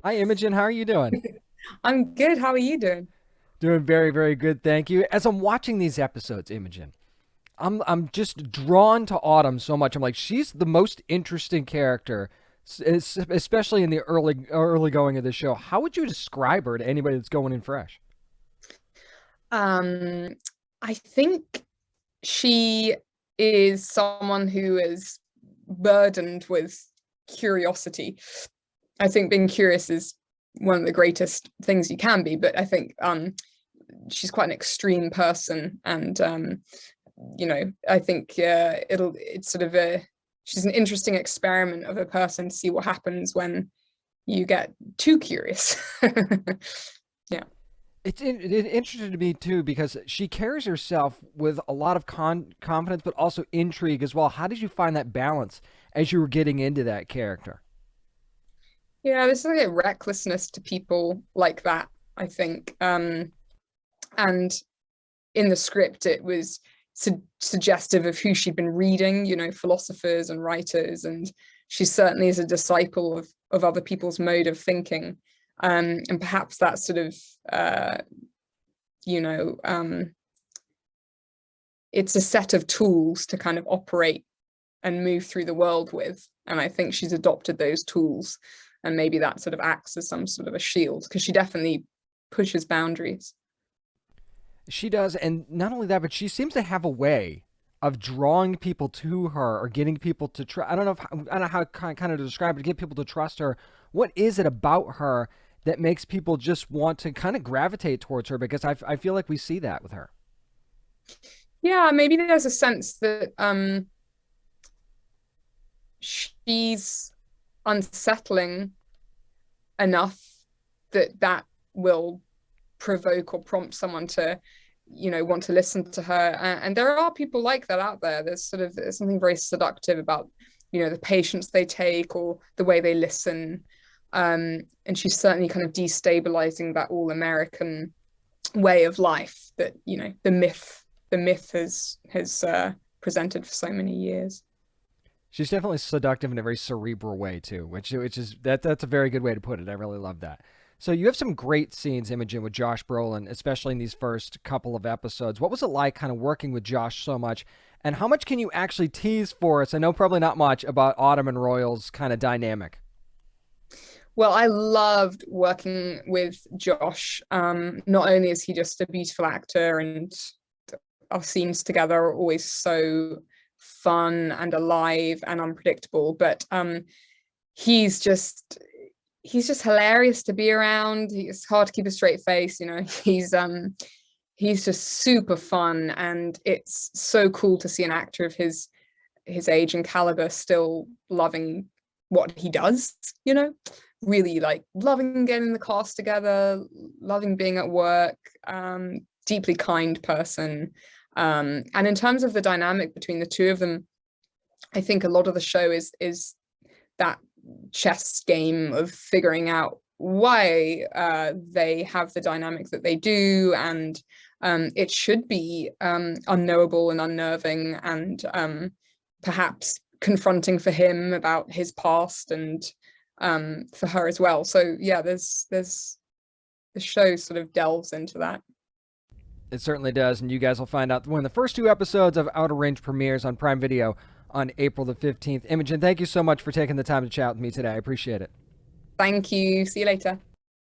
Hi, Imogen. How are you doing? I'm good. How are you doing? Doing very, very good, thank you. As I'm watching these episodes, Imogen, I'm just drawn to Autumn so much. I'm like, she's the most interesting character, especially in the early going of the show. How would you describe her to anybody that's going in fresh? Um, I think she is someone who is burdened with curiosity. I think being curious is one of the greatest things you can be, but I think she's quite an extreme person, and I think it's sort of a she's an interesting experiment of a person to see what happens when you get too curious. Yeah. It interested me too because she carries herself with a lot of confidence, but also intrigue as well. How did you find that balance as you were getting into that character? Yeah, there's like a recklessness to people like that, I think. And in the script, it was suggestive of who she'd been reading, philosophers and writers, and she certainly is a disciple of other people's mode of thinking. And perhaps that sort of, uh, you know, um, it's a set of tools to kind of operate and move through the world with. And I think she's adopted those tools. And maybe that sort of acts as some sort of a shield because she definitely pushes boundaries. She does, and not only that, but she seems to have a way of drawing people to her or getting people to trust. I don't know how kind of to describe it. To get people to trust her. What is it about her that makes people just want to kind of gravitate towards her? Because I feel like we see that with her. Yeah, maybe there's a sense that she's unsettling enough that will provoke or prompt someone to want to listen to her, and there are people like that out there. There's something very seductive about the patience they take or the way they listen, and she's certainly kind of destabilizing that all American way of life that the myth has presented for so many years. She's definitely seductive in a very cerebral way too, which is that's a very good way to put it. I really love that. So you have some great scenes, Imogen, with Josh Brolin, especially in these first couple of episodes. What was it like kind of working with Josh so much? And how much can you actually tease for us? I know probably not much about Autumn and Royal's kind of dynamic. Well, I loved working with Josh. Not only is he just a beautiful actor, and our scenes together are always so fun and alive and unpredictable, but he's just he's just hilarious to be around. It's hard to keep a straight face. He's just super fun, and it's so cool to see an actor of his age and caliber still loving what he does, you know, really like loving getting the cast together, loving being at work, deeply kind person. And in terms of the dynamic between the two of them, I think a lot of the show is that chess game of figuring out why they have the dynamic that they do, and it should be unknowable and unnerving, and perhaps confronting for him about his past, and for her as well. So yeah, there's the show sort of delves into that. It certainly does, and you guys will find out when the first two episodes of Outer Range premieres on Prime Video on April the 15th. Imogen, thank you so much for taking the time to chat with me today. I appreciate it. Thank you. See you later.